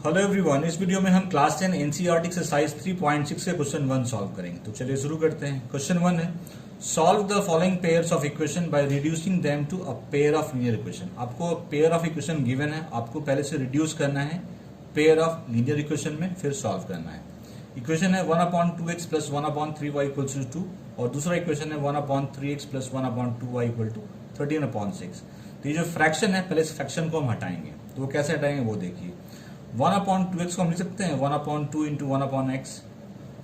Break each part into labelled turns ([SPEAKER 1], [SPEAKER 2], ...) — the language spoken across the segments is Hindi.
[SPEAKER 1] हेलो एवरीवन, इस वीडियो में हम क्लास 10 एनसीईआरटी एक्सरसाइज 3.6 से क्वेश्चन 1 सॉल्व करेंगे। तो चलिए शुरू करते हैं। क्वेश्चन 1 है, solve the following pairs of equation by reducing them to a pair of linear equation. आपको पेयर ऑफ इक्वेशन गिवन है, आपको पहले से रिड्यूस करना है पेयर ऑफ लीनियर इक्वेशन में, फिर सॉल्व करना है। इक्वेशन है 1/2x plus 1/3y equal to 2 और दूसरा इक्वेशन है 1/3x plus 1/2y equal to 13/6। तो ये जो फ्रैक्शन है, पहले इस फ्रैक्शन को हम हटाएंगे। तो वो कैसे हटाएंगे वो देखिए। 1/2x को हम लिख सकते हैं 1/2 इंटू 1/x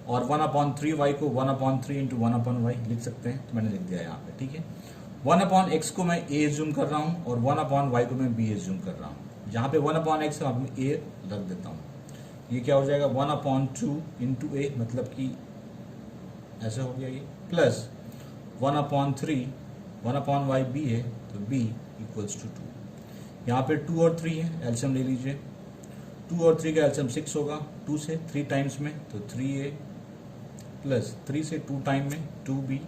[SPEAKER 1] और 1/3y को 1/3 इंटू 1/y लिख सकते हैं। तो मैंने लिख दिया यहाँ पे, ठीक है। 1/x को मैं a एज्यूम कर रहा हूँ और 1/y को मैं b एज्यूम कर रहा हूँ। जहाँ पे 1/x है वहाँ पे a रख देता हूँ। ये क्या हो जाएगा 1/2 इंटू a, मतलब कि ऐसा हो गया ये, प्लस 1/3 1/y b है तो b इक्वल्स टू 2। यहाँ पे 2 और 3 है, एलसीएम ले लीजिए। 2 और 3 का एलसीएम 6 होगा। 2 से 3 टाइम्स में तो 3a प्लस 3 से 2 टाइम में 2b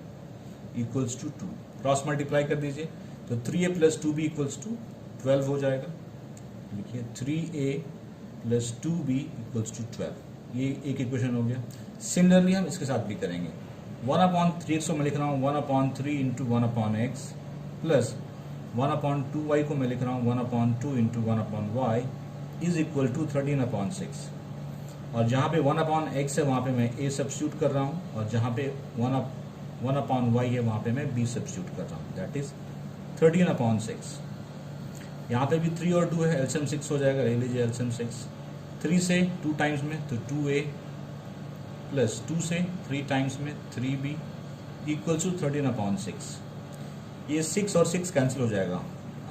[SPEAKER 1] equals to 2। Cross multiply कर दीजिए तो 3a plus 2b equals to 12 हो जाएगा। देखिए 3a plus 2b equals to 12। ये एक इक्वेशन हो गया। सिमिलरली हम इसके साथ भी करेंगे। 1/3x को मैं लिख रहा हूँ 1/3 इंटू 1/x प्लस 1/2y को मैं लिख रहा हूँ 1/2 into 1/y is equal to 13/6। और जहाँ पे 1/x है वहाँ पे मैं a सब्स्टिट्यूट कर रहा हूँ और जहाँ पे 1/y है वहाँ पे मैं b सब्स्टिट्यूट कर रहा हूँ, दैट इज 13/6। यहाँ पे भी 3 और 2 है, एलसीएम 6 हो जाएगा, ले लीजिए एलसीएम 6। 3 से 2 टाइम्स में तो 2a प्लस 2 से 3 टाइम्स में 3b इक्वल टू 13/6। ये 6 और 6 कैंसिल हो जाएगा।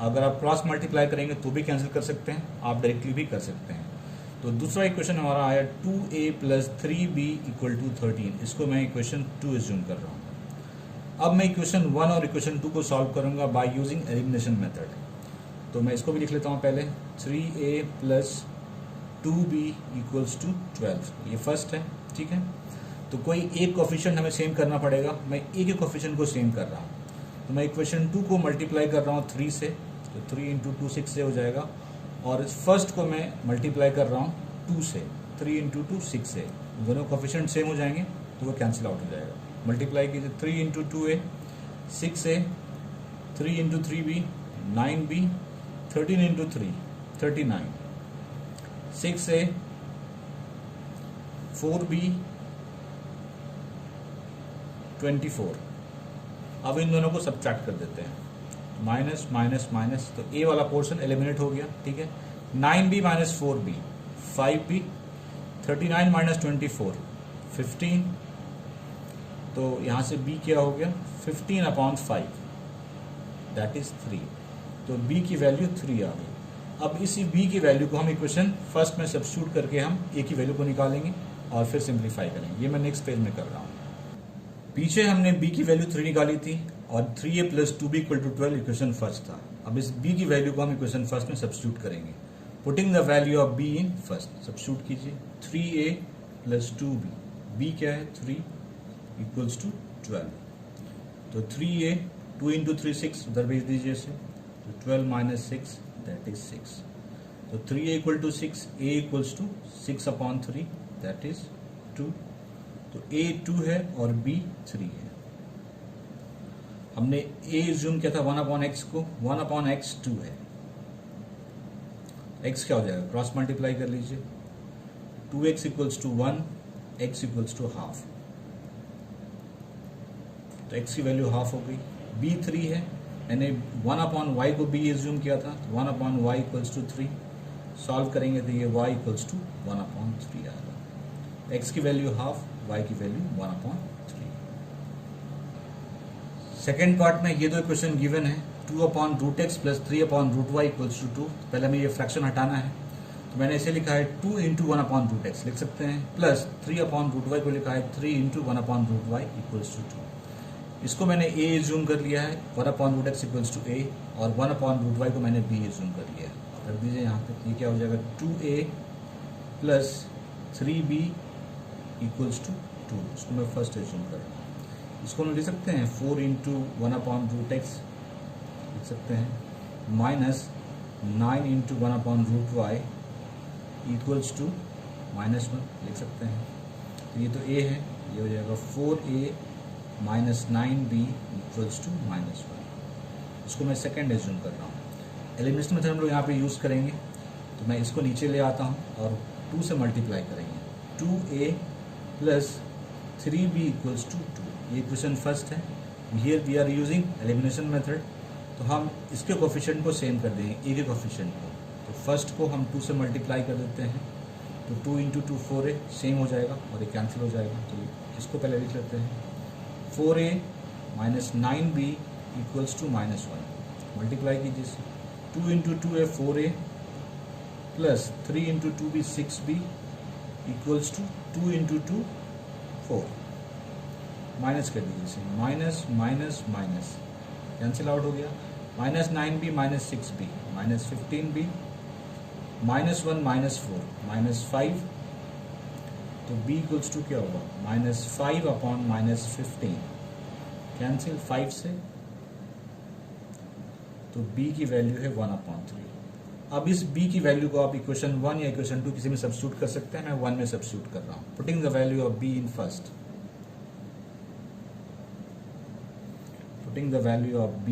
[SPEAKER 1] अगर आप क्रॉस मल्टीप्लाई करेंगे तो भी कैंसिल कर सकते हैं, आप डायरेक्टली भी कर सकते हैं। तो दूसरा इक्वेशन हमारा आया 2a plus 3b equal to 13। इसको मैं इक्वेशन 2 एज्यूम कर रहा हूँ। अब मैं इक्वेशन 1 और इक्वेशन 2 को सॉल्व करूंगा बाय यूजिंग एलिमिनेशन मेथड। तो मैं इसको भी लिख लेता हूँ पहले। 3a plus 2b equals to 12, ये फर्स्ट है, ठीक है। तो कोई एक कोफिशिएंट हमें सेम करना पड़ेगा। मैं एक ही कोफिशिएंट को सेम कर रहा हूँ। तो मैं इक्वेशन 2 को मल्टीप्लाई कर रहा हूँ 3 से, तो 3 इंटू 2 6 से हो जाएगा। और इस फर्स्ट को मैं मल्टीप्लाई कर रहा हूँ 2 से, 3 इंटू 2 6 से। दोनों कोफिशिएंट सेम हो जाएंगे तो वो कैंसिल आउट हो जाएगा। मल्टीप्लाई कीजिए 3 into 2a 6a, 3 into 3b 9b, 13 into 3 39, 6a 4b 24। अब इन दोनों को सब्ट्रैक्ट कर देते हैं, माइनस माइनस माइनस, तो ए वाला पोर्शन एलिमिनेट हो गया, ठीक है। 9b minus 4b 5b, 39 minus 24 15, तो यहाँ से b क्या हो गया 15/5, दैट इज 3। तो b की वैल्यू 3 आ गई। अब इसी b की वैल्यू को हम इक्वेशन फर्स्ट में सब्स्टिट्यूट करके हम a की वैल्यू को निकालेंगे और फिर सिंप्लीफाई करेंगे। ये मैं नेक्स्ट पेज में कर रहा हूँ। पीछे हमने b की वैल्यू 3 निकाली थी और 3a plus 2b equal to 12 equation first था। अब इस b की वैल्यू को हम इक्वेशन फर्स्ट में सब्स्टिट्यूट करेंगे। Putting the value of b in first, substitute कीजिए 3a प्लस 2b, b क्या है 3 इक्वल्स टू 12। तो 3a 2 इंटू 3 6, उधर भेज दीजिए इसे, तो 12 माइनस 6 दैट इज 6। तो 3a equal to 6, a equals to 6/3 that is 2। तो a 2 है और b 3 है। हमने a एज्यूम किया था 1/x को, 1/x 2 है। x क्या हो जाएगा, क्रॉस मल्टीप्लाई कर लीजिए। 2x equals to 1, x equals to half, तो x की वैल्यू हाफ हो गई। b 3 है, मैंने 1/y को b एज्यूम किया था, 1/y इक्वल्स टू 3। सॉल्व करेंगे तो ये y इक्वल्स टू 1/3 आएगा। x की वैल्यू हाफ, y की वैल्यू 1/3। सेकेंड पार्ट में ये दो इक्वेशन गिवन है, 2/√x plus 3/√y equals to 2। पहले हमें ये फ्रैक्शन हटाना है, तो मैंने इसे लिखा है 2 इंटू 1/√x लिख सकते हैं, प्लस 3/√y को लिखा है 3 इंटू 1/√y इक्वल्स टू 2। इसको मैंने a एज्यूम कर लिया है, 1/√x इक्वल्स टू a, और 1/√y को मैंने b एज्यूम कर लिया है। कर दीजिए यहाँ पे, ये क्या हो जाएगा 2a plus 3b equals to 2। इसको मैं फर्स्ट एज्यूम कर रहा हूँ। इसको हम लिख सकते हैं 4 इंटू 1/√x लिख सकते हैं, minus 9 into 1/√y equals to -1 लिख सकते हैं। तो ये तो ए है, ये हो जाएगा 4a minus 9b equals to -1। इसको मैं सेकेंड एज्यूम कर रहा हूँ। एलिमिनेशन मेथड हम लोग यहाँ पे यूज़ करेंगे, तो मैं इसको नीचे ले आता हूँ और 2 से मल्टीप्लाई करेंगे। 2a plus 3b equals to 2। ये इक्वेशन फर्स्ट है। Here we are using elimination method, तो हम इसके कोफिशिएंट को सेम कर देंगे, ए के कोफिशिएंट को। तो फर्स्ट को हम 2 से मल्टीप्लाई कर देते हैं, तो 2 इंटू 2 4a सेम हो जाएगा और ये कैंसिल हो जाएगा। तो इसको पहले लिख लेते हैं, 4a minus 9b equals to -1। Multiply कीजिए इसे, 2 इंटू 2 है 4a plus 3 into 2b 6b equals to 2 into 2 4। Minus कर दीजिए इसे, minus minus minus cancel out हो गया। Minus 9b minus 6b minus 15b -1 -4 -5। तो b इक्वल्स टू क्या होगा, -5 अपॉन -15 कैंसिल 5 से, तो b की वैल्यू है 1/3। अब इस b की वैल्यू को आप इक्वेशन 1 या इक्वेशन 2 किसी में सब्स्टिट्यूट कर सकते हैं। मैं 1 में सब्स्टिट्यूट कर रहा हूँ। Putting the value of b in first, putting the value of b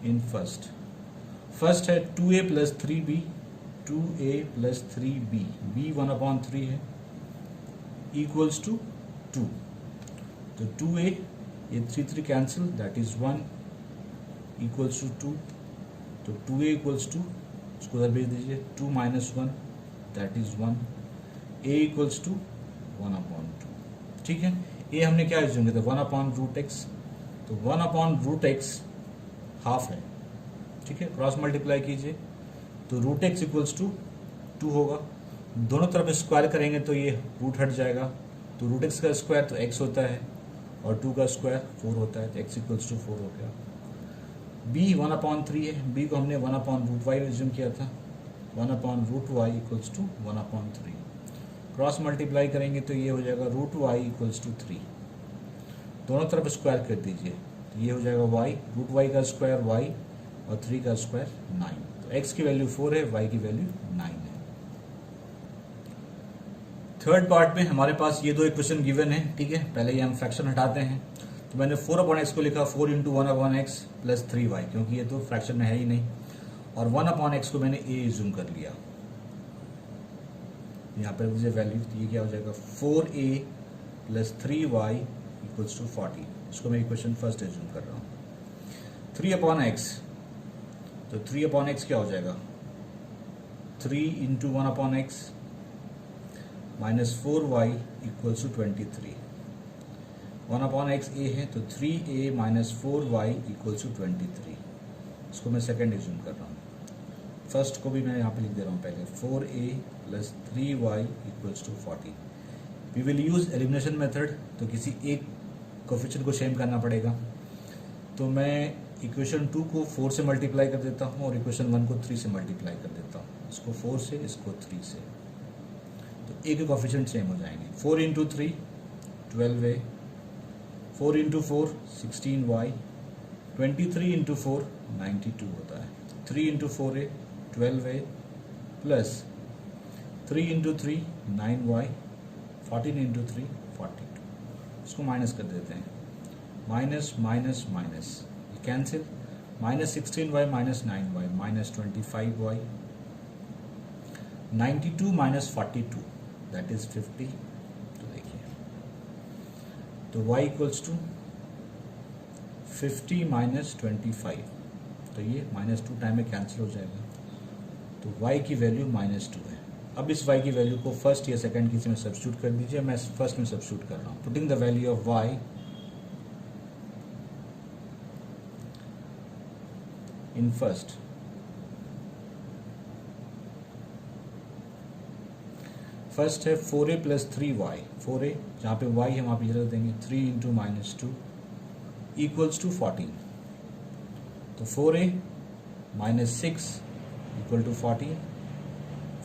[SPEAKER 1] in first. First है 2a plus 3b, 2a plus 3b, b 1/3 है इक्वल्स टू 2। तो 2a, ये 3 cancel, that is 1 equals to 2। तो 2a इक्वल्स टू, उसको उधर भेज दीजिए, 2 minus 1 that is 1। a equals to 1/2। ठीक है, ये हमने क्या एज्यूम किया था, 1/√x। तो 1/√x हाफ है। ठीक है, क्रॉस मल्टीप्लाई कीजिए, तो √x इक्वल्स टू 2 होगा। दोनों तरफ स्क्वायर करेंगे तो ये रूट हट जाएगा, तो √x का स्क्वायर तो x होता है और 2 का स्क्वायर 4 होता है, तो x इक्वल्स टू 4 हो गया। b 1/3 है, b को हमने 1/√y एज्यूम किया था, 1/√y equals to 1/3। Cross multiply करेंगे तो ये हो जाएगा √y इक्वल्स टू 3। दोनों तरफ स्क्वायर कर दीजिए, तो ये हो जाएगा y, √y का स्क्वायर y और 3 का स्क्वायर 9। तो x की वैल्यू 4 है, y की वैल्यू 9 है। थर्ड पार्ट में हमारे पास ये दो इक्वेशन गिवन है। ठीक है, पहले ये हम फ्रैक्शन हटाते हैं, तो मैंने 4/x को लिखा 4 इंटू 1/x प्लस 3y, क्योंकि ये तो फ्रैक्शन में है ही नहीं, और 1/x को मैंने a एज्यूम कर लिया। यहाँ पर मुझे वैल्यू, ये क्या हो जाएगा, 4a plus 3y equals to 40। इसको मैं इक्वेशन फर्स्ट एज्यूम कर रहा हूँ। 3/x, तो 3/x क्या हो जाएगा, 3 into 1/x minus 4y equals to 23। 1/x a है, तो 3a minus 4y equals to 23। इसको मैं सेकेंड एज्यूम कर रहा हूँ। फर्स्ट को भी मैं यहाँ पे लिख दे रहा हूँ पहले, 4a plus 3y equals to 40। We will use elimination method, तो किसी एक कोफिशिएंट को सेम करना पड़ेगा। तो मैं इक्वेशन 2 को 4 से मल्टीप्लाई कर देता हूँ और इक्वेशन 1 को 3 से मल्टीप्लाई कर देता हूँ। इसको 4 से, इसको 3 से, तो एक कोफिशिएंट सेम हो जाएंगे। 4 into 3 12a, 4 into 4 16y, 23 into 4 92 होता है। 3 into 4a 12a plus 3 into 3 9y, 14 into 3 42। इसको माइनस कर देते हैं, minus minus minus cancel, minus 16y minus 9y minus 25y, 92 minus 42 that is 50। तो देखिए, तो y इक्वल्स टू 50 माइनस 25, तो ये -2 टाइम में कैंसिल हो जाएगा, तो y की वैल्यू -2 है। अब इस y की वैल्यू को फर्स्ट या सेकंड किसी में सब्स्टिट्यूट कर दीजिए। मैं फर्स्ट में सब्स्टिट्यूट कर रहा हूँ। Putting the value of y in first, first है 4a प्लस 3y, 4a जहाँ पे y हम आप इधर देंगे, 3 इंटू -2 इक्वल्स टू 14। तो 4a minus 6 equal to 14,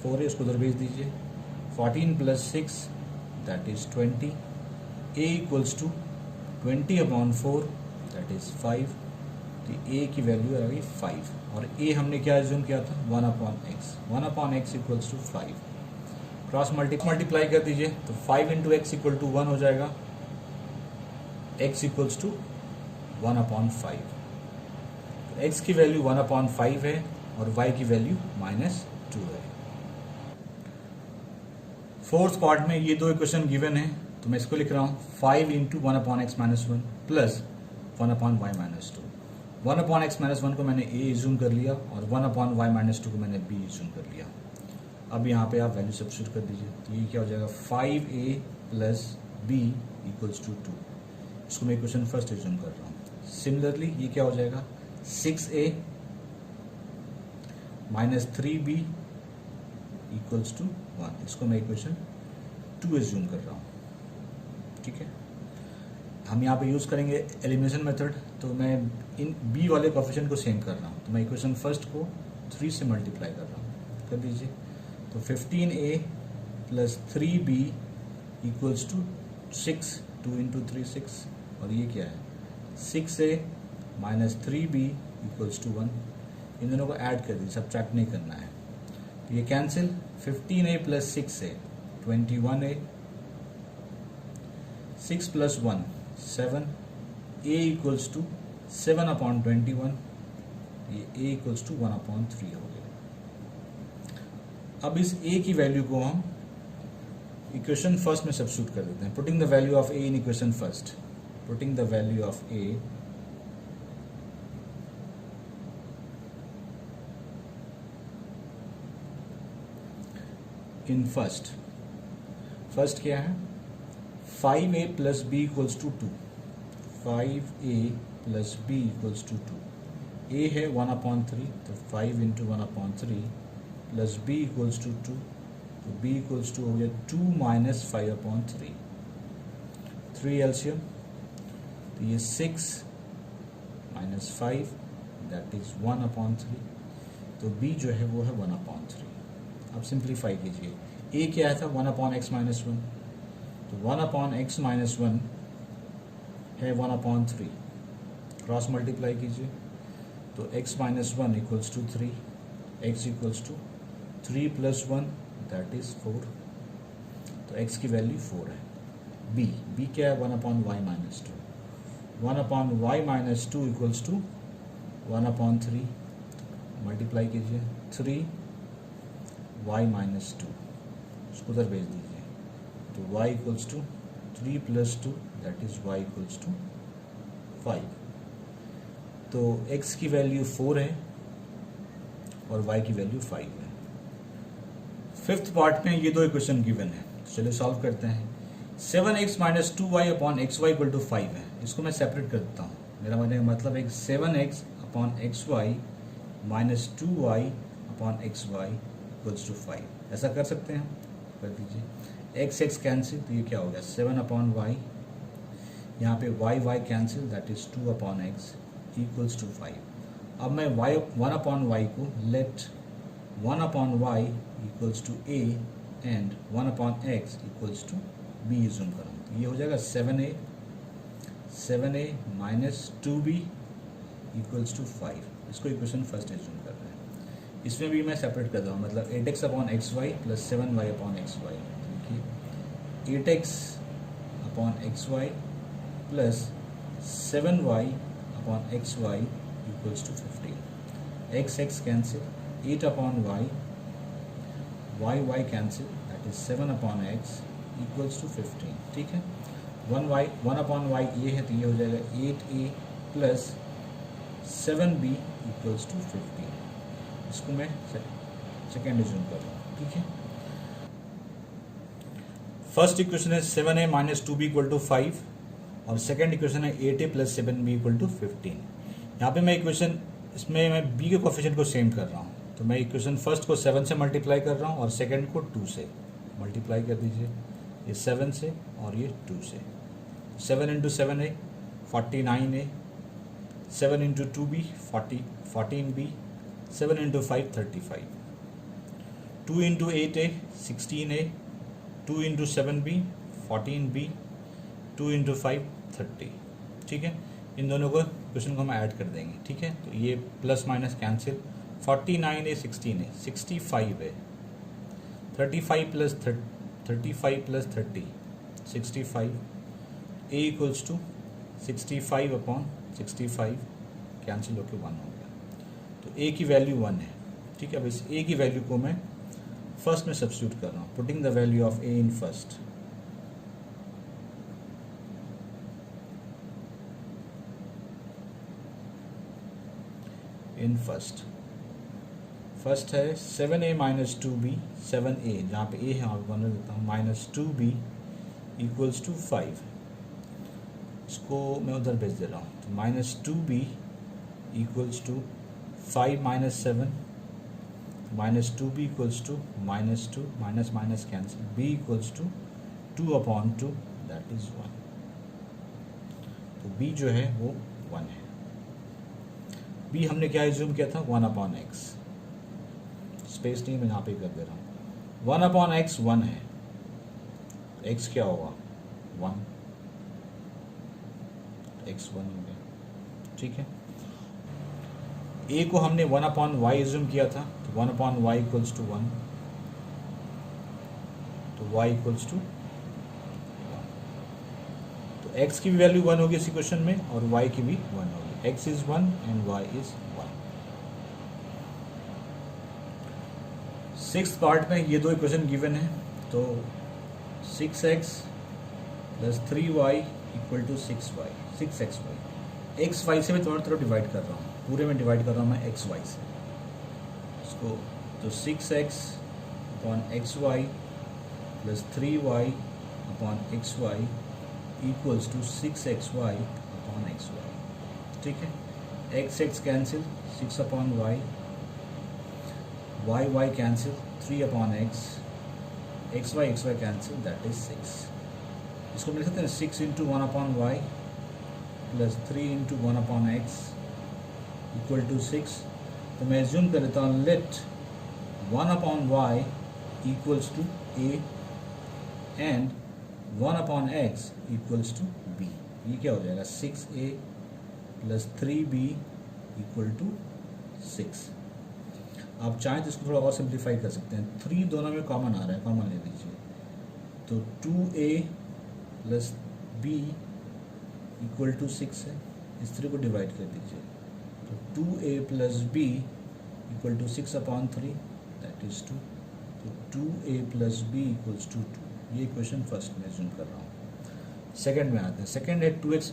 [SPEAKER 1] 4a इसको उधर भेज दीजिए, 14 plus 6 that is 20, a equals to 20/4 that is 5, तो ए की वैल्यू आ गई 5 और ए हमने क्या एज्यूम किया था 1/x 1/x equals to 5 cross multiply कर दीजिए तो 5 इंटू एक्स इक्वल टू 1 हो जाएगा x इक्वल्स टू 1/5 x की वैल्यू 1/5 है और y की वैल्यू -2 है। फोर्थ पार्ट में ये दो इक्वेशन गिवन है तो मैं इसको लिख रहा हूँ 5 into 1/x -1 plus 1/y-2 1/x-1 को मैंने a इज्यूम कर लिया और 1/y-2 को मैंने b इज्यूम कर लिया। अब यहाँ पे आप वैल्यू सब्स्टिट्यूट कर दीजिए तो ये क्या हो जाएगा 5a plus b equals to 2। इसको मैं इक्वेशन फर्स्ट इज्यूम कर रहा हूँ। सिमिलरली ये क्या हो जाएगा 6a minus 3b equals to 1। इसको मैं इक्वेशन 2 इज्यूम कर रहा हूँ। ठीक है, हम यहाँ पे यूज़ करेंगे एलिमिनेशन मेथड तो मैं इन b वाले कोफिशिएंट को सेम कर रहा हूँ तो मैं इक्वेशन फर्स्ट को 3 से मल्टीप्लाई कर रहा हूँ। कर दीजिए तो 15a plus 3b equals to 6 2 into 3 6 और ये क्या है 6a minus 3b equals to 1। इन दोनों को ऐड कर दीजिए, सब्ट्रैक्ट नहीं करना है तो ये cancel 15a plus 6a 21a 6 plus 1 7 a equals to 7/21 ये a इक्वल्स टू 1/3 हो गया। अब इस a की वैल्यू को हम इक्वेशन फर्स्ट में सब्स्टिट्यूट कर देते हैं। Putting the value of a in equation first putting the value of a in first क्या है 5a plus b equals to 2 5a plus b equals to 2 a है 1/3 तो 5 into 1/3 plus b equals to 2 तो b इक्वल्स टू हो गया 2 माइनस 5/3 3 एलसीएम तो ये 6 माइनस 5 दैट इज 1/3 तो b जो है वो है 1/3। अब सिंप्लीफाई कीजिए a क्या था 1/x-1 तो 1/x-1 है 1/3 क्रॉस मल्टीप्लाई कीजिए तो x-1 equals to 3 x equals to 3 plus 1 that is 4 तो x की वैल्यू 4 है। b क्या है 1/y-2 1/y-2 equals to 1/3 multiply कीजिए 3 y-2 उसको उधर भेज दीजिए तो y equals to 3 plus 2 that is y equals to 5 तो x की वैल्यू 4 है और y की वैल्यू 5 है। फिफ्थ पार्ट में ये दो इक्वेशन गिवन है तो चलिए सॉल्व करते हैं। 7x minus 2y upon x y equal to 5 है। इसको मैं सेपरेट कर देता हूँ। मेरा मतलब है 7x upon x y minus 2y upon x y equals to 5। ऐसा कर सकते हैं, कर दीजिए x कैंसिल तो ये क्या हो गया 7/y यहाँ पे y cancel that is 2/x equals to 5। अब मैं 1/y को let 1/y equals to a and 1/x equals to b assume करूँ तो ये हो जाएगा 7a minus 2b equals to 5। इसको इक्वेशन फर्स्ट इज्यूम कर रहे हैं। इसमें भी मैं सेपरेट कर रहा हूँ मतलब 8x upon x y plus 7y upon x y. देखिए 8x upon x y plus 7y upon x y equals to 15। x cancel 8/y y cancel that is 7/x equals to 15। ठीक है 1/y ये है तो ये हो जाएगा 8a plus 7b equals to 15। इसको मैं सेकेंड इज्यूम कर रहा हूँ। ठीक है फर्स्ट इक्वेशन है 7a minus 2b equal to 5 और सेकेंड इक्वेशन है 8a plus 7b equal to 15। यहाँ पे मैं इक्वेशन इसमें मैं b के कोफिशिएंट को सेम कर रहा हूँ तो मैं इक्वेशन फर्स्ट को 7 से मल्टीप्लाई कर रहा हूँ और सेकेंड को 2 से मल्टीप्लाई कर दीजिए। ये 7 से और ये 2 से 7 into 7a 49a 7 into 2b 14b 7 into 5 35 2 into 8a 16a 2 into 7b 14b 2 into 5 30। ठीक है इन दोनों को क्वेश्चन को हम ऐड कर देंगे, ठीक है। तो ये प्लस माइनस कैंसिल, 49 है 16 है 65 है, 35 plus 30 65, a equals to 65 upon 65 cancel होकर 1 हो गया। तो ए की वैल्यू 1 है, ठीक है। अब इस ए की वैल्यू को मैं फर्स्ट में सब्स्टिट्यूट कर रहा हूँ, putting the value of A in first. In first है 7a माइनस 2b, 7a जहाँ पे a है वहाँ पे 1 देता हूँ, माइनस 2b इक्वल्स टू 5। इसको मैं उधर भेज दे रहा हूँ। तो minus 2b equals to 5 minus 7, minus 2b equals to minus 2, minus minus cancel, b equals to 2 upon 2 that is 1। तो b जो है वो 1 है। b हमने क्या एज्यूम किया था, 1 अपॉन एक्स, स्पेस नहीं मैं यहाँ पे कर दे रहा हूँ। 1 अपॉन एक्स 1 है, x क्या होगा 1, x 1 हो गया, ठीक है। a को हमने 1 अपॉन वाई एज्यूम किया था, तो 1 अपॉन वाई इक्वल्स टू 1, तो y इक्वल्स टू 1। तो x की भी वैल्यू 1 होगी इसी क्वेश्चन में और y की भी 1 होगी। x is 1 and y is 1। Sixth part में ये दो इक्वेशन गिवन है, तो 6x plus 3y equal to 6y, 6xy। X y से मैं दोनों तरफ डिवाइड कर रहा हूँ, पूरे में डिवाइड कर रहा हूँ मैं एक्स वाई से इसको। तो 6x upon x y plus 3y upon x y equals to 6xy upon x y, ठीक है। X x cancel, 6 upon y, y y cancel, 3 upon x y cancel that is 6। इसको मिल सकते हैं 6 into 1 upon y plus 3 into 1 upon x equal to 6। तो मैं एज्यूम कर लेता हूँ let 1 upon y equals to a and 1 upon x equals to b. ये क्या हो जाएगा 6a plus 3b equal to 6। आप चाहें तो इसको थोड़ा और सिंप्लीफाई कर सकते हैं, 3 दोनों में कॉमन आ रहा है, कॉमन ले लीजिए। तो 2a plus b equal to 6 है, इस 3 को डिवाइड कर दीजिए। तो 2a plus b equal to 6 upon 3 that is 2। तो 2a plus b equals to 2। ये इक्वेशन फर्स्ट में एज्यूम कर रहा हूँ। सेकंड में आते हैं, सेकंड है 2x।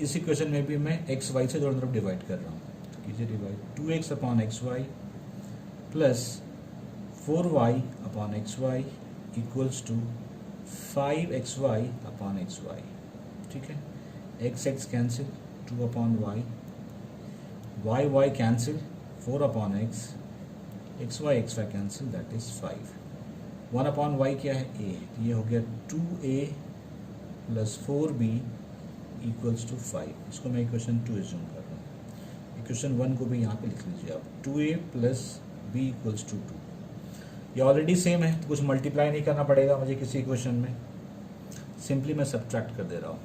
[SPEAKER 1] इस इक्वेशन में भी मैं एक्स वाई से दोनों तरफ डिवाइड कर रहा हूँ, तो कीजिए divide. 2x upon x y plus 4y upon x y equals to 5xy upon x y, ठीक है। X x cancel, 2 upon y y cancel, 4 upon x y cancel that is 5। 1 upon y क्या है a, तो ये हो गया 2a plus 4b equals to 5। इसको मैं इक्वेशन 2 एज्यूम कर रहा हूँ। इक्वेशन 1 को भी यहाँ पे लिख लीजिए आप, 2a plus b equals to 2। ये ऑलरेडी सेम है तो कुछ मल्टीप्लाई नहीं करना पड़ेगा मुझे किसी इक्वेशन में, सिंपली मैं सब्ट्रैक्ट कर दे रहा हूँ।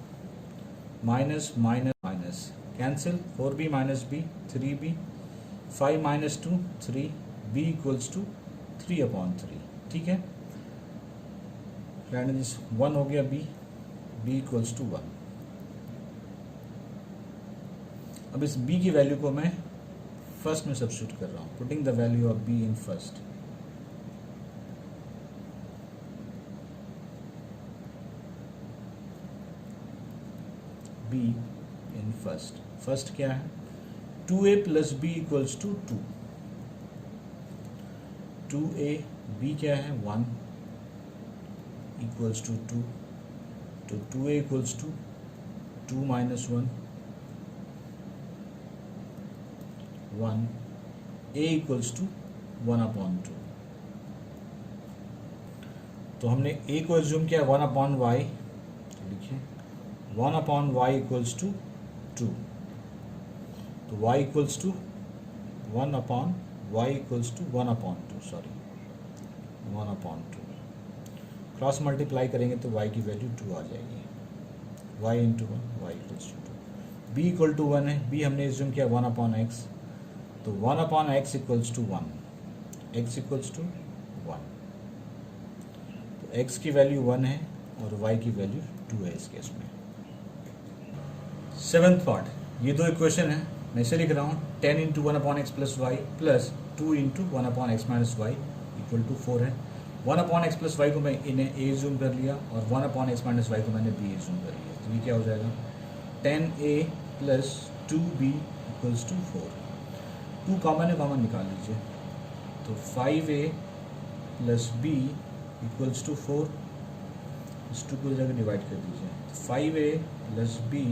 [SPEAKER 1] Minus minus minus cancel, 4b minus b 3b, 5 minus 2 3, b equals to 3 upon 3, ठीक है। 1 हो गया b इक्वल्स टू 1। अब इस b की वैल्यू को मैं फर्स्ट में सब्स्टिट्यूट कर रहा हूँ, putting the value of b in first. b in first क्या है 2a plus b equals to 2। 2a b क्या है 1 इक्वल्स टू 2, तो 2a equals to 2 minus 1, 1, a equals to 1 upon 2। तो हमने a को एज्यूम किया 1 अपॉन y, तो लिखिए 1 अपॉन y इक्वल्स टू 2, तो y equals to 1 upon y equals to 1 upon 2, sorry 1 upon 2। Cross multiply करेंगे तो y की वैल्यू 2 आ जाएगी, y into 1 y equals to 2। b equal to 1 है, b हमने एज्यूम किया 1 अपॉन एक्स, तो 1 upon x equals to 1, x equals to 1, तो x की वैल्यू 1 है और y की वैल्यू 2 है इस केस में। सेवन्थ पार्ट, ये दो इक्वेशन है, मैं इसे लिख रहा हूँ 10 into 1 upon x plus y plus 2 into 1 upon x minus y equal to 4 है। 1 अपॉन एक्स प्लस वाई को मैं इन्हें ए जूम कर लिया और 1 अपॉन एक्स माइनस वाई को मैंने बी जूम कर लिया, तो ये क्या हो जाएगा 10a plus 2b equals to 4। 2 common है, कॉमन निकाल लीजिए, तो 5a plus b equals to 4, इस 2 को जगह डिवाइड कर दीजिए, तो 5a plus b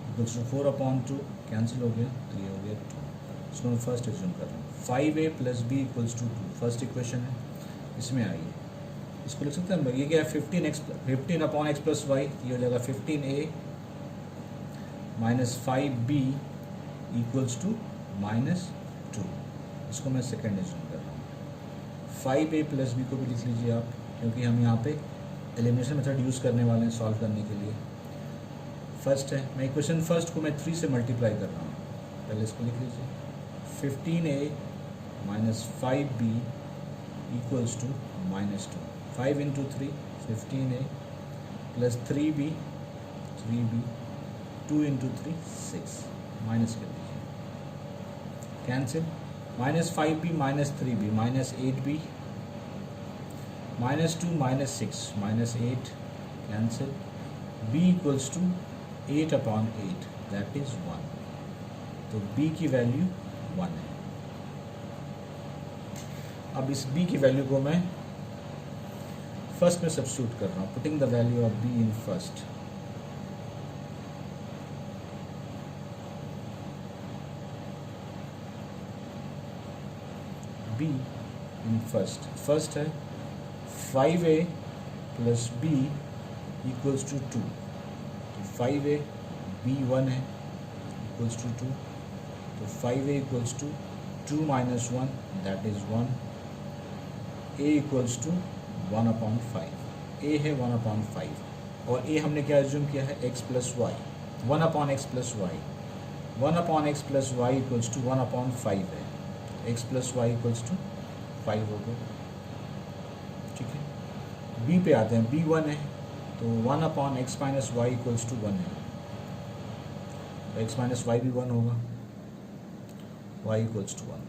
[SPEAKER 1] equals to 4 upon 2 cancel हो गया, तो ये हो गया 2। इसको मैं फर्स्ट एज्यूम कर रहा हूँ, 5a plus b equals to 2 first equation है, इसमें आइए इसको लिख सकते हैं, ये क्या है 15 अपॉन एक्स प्लस वाई, ये हो जाएगा 15a minus 5b equals to minus 2, इसको मैं सेकेंड एज्यूम कर रहा हूँ। 5a प्लस b को भी लिख लीजिए आप, क्योंकि हम यहाँ पे एलिमिनेशन मेथड यूज़ करने वाले हैं सॉल्व करने के लिए। फर्स्ट है, मैं इक्वेशन फर्स्ट को मैं 3 से मल्टीप्लाई कर रहा हूँ, पहले इसको लिख लीजिए 15a minus 5b equals to minus 2, 5 into 3 15a plus 3b 2 into 3 6, minus कर दीजिए, cancel, minus 5b minus 3b minus 8b minus 2 minus 6 minus 8 cancel, b equals to 8 upon 8 that is 1, तो b की वैल्यू 1 है। अब इस b की वैल्यू को मैं फर्स्ट में सब्स्टिट्यूट कर रहा हूँ, putting the value of b in first, b in first है 5a plus b equals to 2, तो 5a b1 है इक्वल्स टू 2, तो 5a equals to 2 minus 1 that is 1, a equals to 1 upon 5, a है 1 अपॉन 5 और a हमने क्या एज्यूम किया है x plus y, 1 upon x plus y, 1 upon x plus y equals to 1 upon 5 है, x plus y equals to 5 हो गया, ठीक है। b पे आते हैं, b 1 है, तो 1 upon x minus y equals to 1 है, तो एक्स माइनस वाई भी 1 होगा, y इक्वल्स टू 1।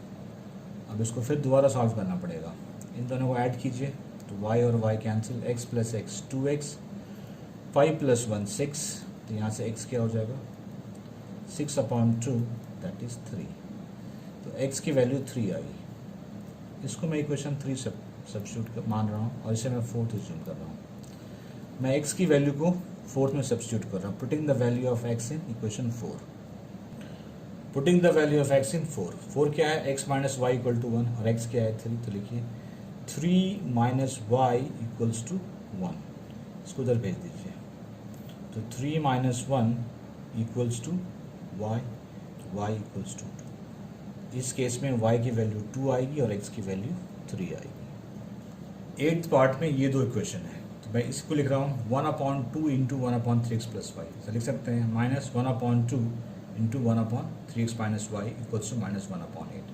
[SPEAKER 1] अब इसको फिर दोबारा सॉल्व करना पड़ेगा, इन दोनों को ऐड कीजिए, तो y और y cancel, x plus x 2x, 5 plus 1 6, तो यहाँ से x क्या हो जाएगा 6 अपॉन 2 दैट इज 3, तो x की वैल्यू 3 आई, इसको मैं इक्वेशन 3 सब्स्टिट्यूट मान रहा हूँ और इसे मैं फोर्थ एज्यूम कर रहा हूँ। मैं x की वैल्यू को फोर्थ में सब्स्टिट्यूट कर रहा हूँ, putting the value of x in equation 4, putting the value of x in 4 क्या है x minus y equal to 1 और x क्या है 3, तो लिखिए 3 माइनस वाई इक्वल्स टू 1, इसको उधर भेज दीजिए, तो 3 माइनस 1 इक्वल्स टू वाई, तो वाई इक्वल्स टू 2, इस केस में y की वैल्यू 2 आएगी और x की वैल्यू 3 आएगी। 8th पार्ट में ये दो इक्वेशन है, तो मैं इसको लिख रहा हूँ 1 upon 2 into 1 upon 3x plus y, तो लिख सकते हैं minus 1 upon 2 into 1 upon 3x minus y equals to minus 1 upon 8।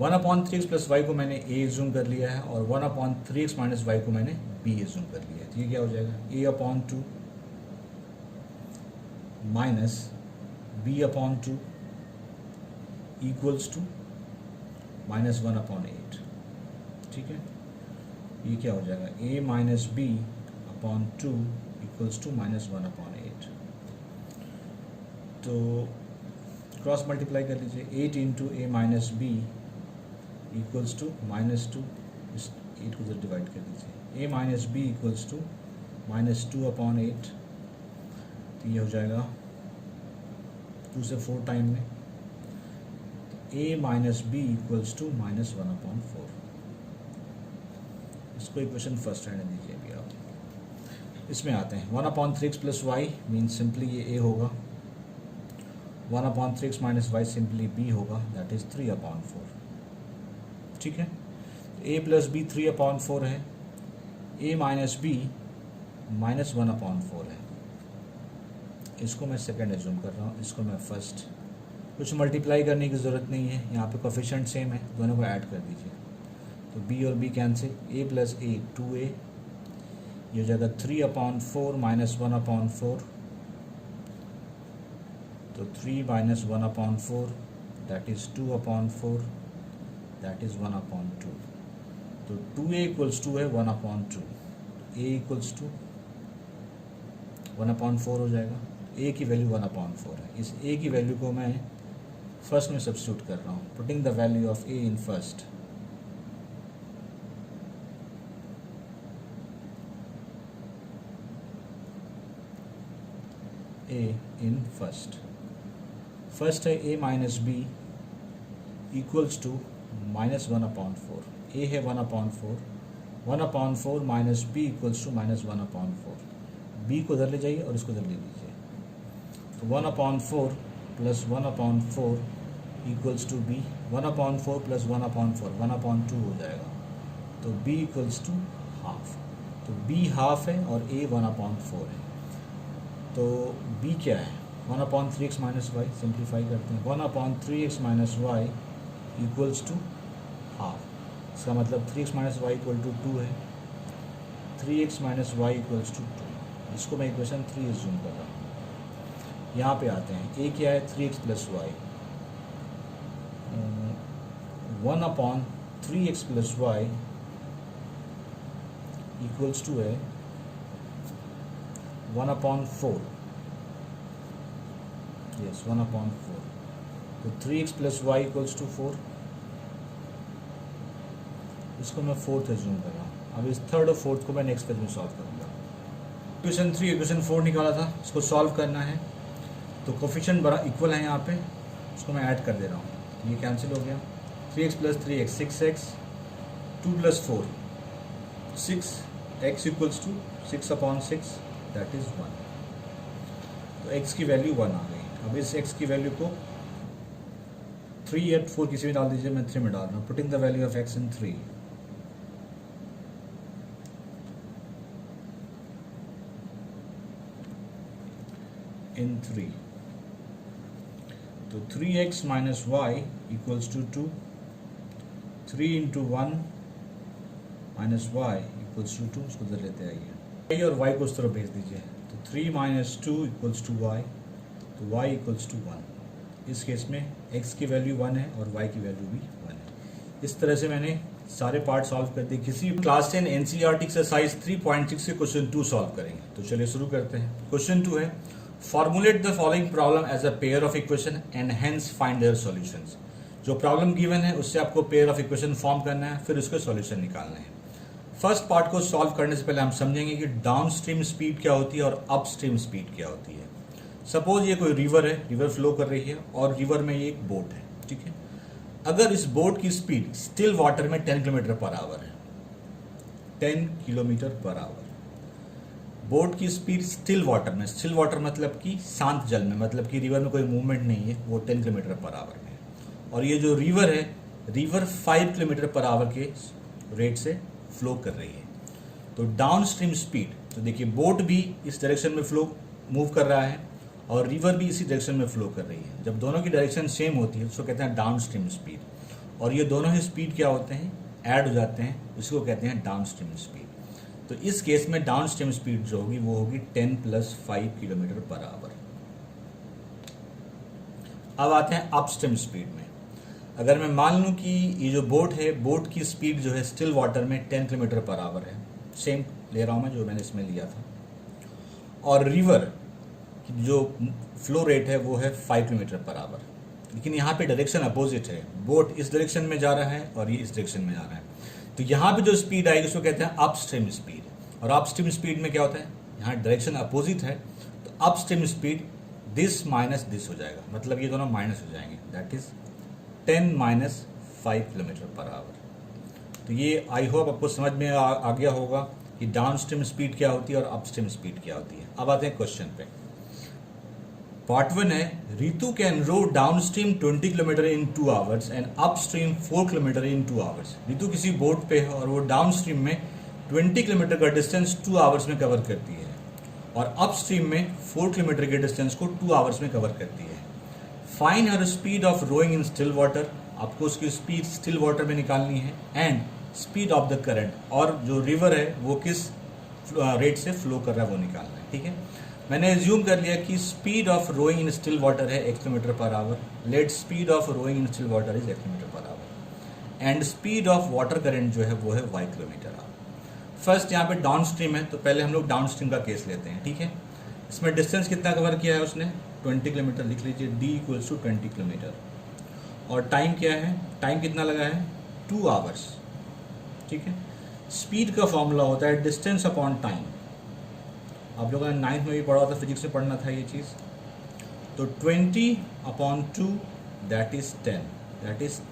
[SPEAKER 1] 1 upon 3x plus y को मैंने a जूम कर लिया है और 1 अपॉन 3x माइनस वाई को मैंने b जूम कर लिया है, तो ये क्या हो जाएगा a upon 2 minus b upon 2 equals to minus 1 upon 8, ठीक है। ये क्या हो जाएगा a minus b upon 2 equals to minus 1 upon 8, तो क्रॉस मल्टीप्लाई कर लीजिए, 8 into a minus b equals to minus 2, इस 8 को उधर डिवाइड कर दीजिए, a minus b equals to minus 2 upon 8, तो ये हो जाएगा 2 से 4 टाइम में, a minus b equals to minus 1 upon 4, इसको इक्वेशन फर्स्ट रहने दीजिए अभी आप। इसमें आते हैं 1 upon 3x plus y means simply ये a होगा, 1 upon 3x minus y simply b होगा दैट इज 3 अपॉन 4, ठीक है। a प्लस बी 3 अपॉन 4 है, a minus b minus 1 upon 4 है, इसको मैं सेकंड एज्यूम कर रहा हूँ, इसको मैं फर्स्ट। कुछ मल्टीप्लाई करने की ज़रूरत नहीं है, यहाँ पे कोफिशिएंट सेम है, दोनों को ऐड कर दीजिए। तो b और b cancel, a plus a 2a, ये हो जाएगा 3/4 माइनस 1/4, तो 3 minus 1/4 that is 2/4, that is 1/2। तो 2a इक्वल्स टू है 1/2, a इक्वल्स टू 1/4 हो जाएगा। a की वैल्यू 1/4 है, इस a की वैल्यू को मैं फर्स्ट में सब्स्टिट्यूट कर रहा हूँ, putting the value of a in first. a in first है a minus b equals to minus 1/4, a है 1/4, 1/4 minus b equals to minus 1/4। b को उधर ले जाइए और इसको उधर ले लीजिए, तो 1/4 plus 1/4 equals to b, 1/4 plus 1/4 1/2 हो जाएगा, तो b इक्वल्स टू हाफ। तो b हाफ है और a 1/4 है, तो b क्या है 1/3x माइनस वाई, सिंप्लीफाई करते हैं, 1/3x minus y equals to half. इसका मतलब 3x minus y equal to 2 है, 3x minus y equals to 2। इसको मैं इक्वेशन 3 एज्यूम कर रहा हूँ। यहाँ पे आते हैं, a क्या है 3x plus y, 1/3x plus y equals to है 1/4, यस 1/4। तो 3x plus y equals to 4, इसको मैं फोर्थ एज्यूम कर रहा हूँ। अब इस थर्ड और फोर्थ को मैं नेक्स्ट पेज में सॉल्व करूँगा। इक्वेशन 3 इक्वेशन 4 निकाला था, इसको सॉल्व करना है, तो कोफिशिएंट बड़ा इक्वल है यहाँ पे, इसको मैं ऐड कर दे रहा हूँ, ये कैंसिल हो गया। 3x plus 3x 6x, 2 plus 4 6x equals to 6/6 that is 1। तो x की वैल्यू 1 आ गई। अब इस x की वैल्यू को 3 या 4 किसी में डाल दीजिए, मैं 3 में डाल रहा हूँ, putting the value of x in 3। In 3, तो 3x minus y equals to 2, 3 into 1 minus y equals to 2, उसको उधर लेते आइए और y को उस तरफ भेज दीजिए, तो 3 माइनस 2 इक्वल्स टू वाई, तो y इक्वल्स टू 1। इस केस में x की वैल्यू 1 है और y की वैल्यू भी 1 है। इस तरह से मैंने सारे पार्ट सॉल्व कर दिए। किसी क्लास 10 एनसीईआरटी एक्सरसाइज 3.6 से क्वेश्चन 2 सॉल्व करेंगे। तो चलिए शुरू करते हैं। क्वेश्चन 2 है, formulate the following problem as a pair of equation and hence find their solutions. जो प्रॉब्लम गिवन है उससे आपको पेयर ऑफ इक्वेशन फॉर्म करना है, फिर उसके सॉल्यूशन निकालना है। फर्स्ट पार्ट को सॉल्व करने से पहले हम समझेंगे कि डाउन स्ट्रीम स्पीड क्या होती है और अप स्ट्रीम स्पीड क्या होती है। सपोज ये कोई रिवर है, रिवर फ्लो कर रही है और रिवर में ये एक बोट है, ठीक है। अगर इस बोट की स्पीड स्टिल वाटर में 10 किलोमीटर पर आवर है, 10 किलोमीटर पर आवर, बोट की स्पीड स्टिल वाटर में, स्टिल वाटर मतलब कि शांत जल में, मतलब कि रिवर में कोई मूवमेंट नहीं है, वो 10 किलोमीटर पर आवर में, और ये जो रिवर है, रिवर 5 किलोमीटर पर आवर के रेट से फ्लो कर रही है। तो डाउन स्ट्रीम स्पीड, तो देखिए बोट भी इस डायरेक्शन में फ्लो मूव कर रहा है और रिवर भी इसी डायरेक्शन में फ्लो कर रही है। जब दोनों की डायरेक्शन सेम होती है उसको कहते हैं डाउन स्ट्रीम स्पीड, और ये दोनों ही स्पीड क्या होते हैं, ऐड हो जाते हैं, उसको कहते हैं डाउन स्ट्रीम स्पीड। तो इस केस में डाउन स्ट्रीम स्पीड जो होगी वो होगी 10 + 5 किलोमीटर पर आवर। अब आते हैं अप स्ट्रीम स्पीड में। अगर मैं मान लूं कि ये जो बोट है, बोट की स्पीड जो है स्टिल वाटर में 10 किलोमीटर पर आवर है, सेम ले रहा हूं मैं जो मैंने इसमें लिया था, और रिवर की जो फ्लो रेट है वो है 5 किलोमीटर पर आवर, लेकिन यहाँ पे डायरेक्शन अपोजिट है, बोट इस डायरेक्शन में जा रहा है और ये इस डायरेक्शन में जा रहा है। तो यहाँ पे जो स्पीड आएगी उसको कहते हैं अप स्ट्रीम स्पीड, और अप स्ट्रीम स्पीड में क्या होता है, यहाँ डायरेक्शन अपोजिट है, तो up stream speed this minus this हो जाएगा, मतलब ये दोनों माइनस हो जाएंगे, that is 10 - 5 kilometre per hour. तो ये आई होप आपको समझ में आ गया होगा कि डाउन स्ट्रीम स्पीड क्या होती है और अप स्ट्रीम स्पीड क्या होती है। अब आते हैं क्वेश्चन पे। पार्ट 1 है, Ritu can row downstream 20 kilometre in 2 hours and upstream 4 kilometre in 2 hours. Ritu किसी बोट पे है और वो डाउन स्ट्रीम में 20 किलोमीटर का डिस्टेंस 2 आवर्स में कवर करती है, और अप स्ट्रीम में 4 किलोमीटर के डिस्टेंस को 2 आवर्स में कवर करती है। Find her speed of rowing in still water, आपको उसकी स्पीड स्टिल वाटर में निकालनी है, and speed of the current, और जो रिवर है वो किस रेट से फ्लो कर रहा है वो निकालना है। ठीक है, मैंने एज्यूम कर लिया कि speed of rowing in still water है 1 kilometre per hour. Let speed of rowing in still water is 1 kilometre per hour and speed of water current जो है वो है y किलोमीटर आवर। फर्स्ट यहाँ पे डाउन स्ट्रीम है, तो पहले हम लोग डाउन स्ट्रीम का केस लेते हैं। ठीक है, इसमें डिस्टेंस कितना कवर किया है उसने, 20 किलोमीटर। लिख लीजिए d इक्वल्स टू 20 किलोमीटर। और टाइम क्या है, टाइम कितना लगा है, 2 आवर्स। ठीक है, स्पीड का फॉर्मूला होता है डिस्टेंस अपॉन टाइम। आप लोगों ने 9th में भी पढ़ा था, फिजिक्स में पढ़ना था ये चीज़। तो 20 upon 2 that is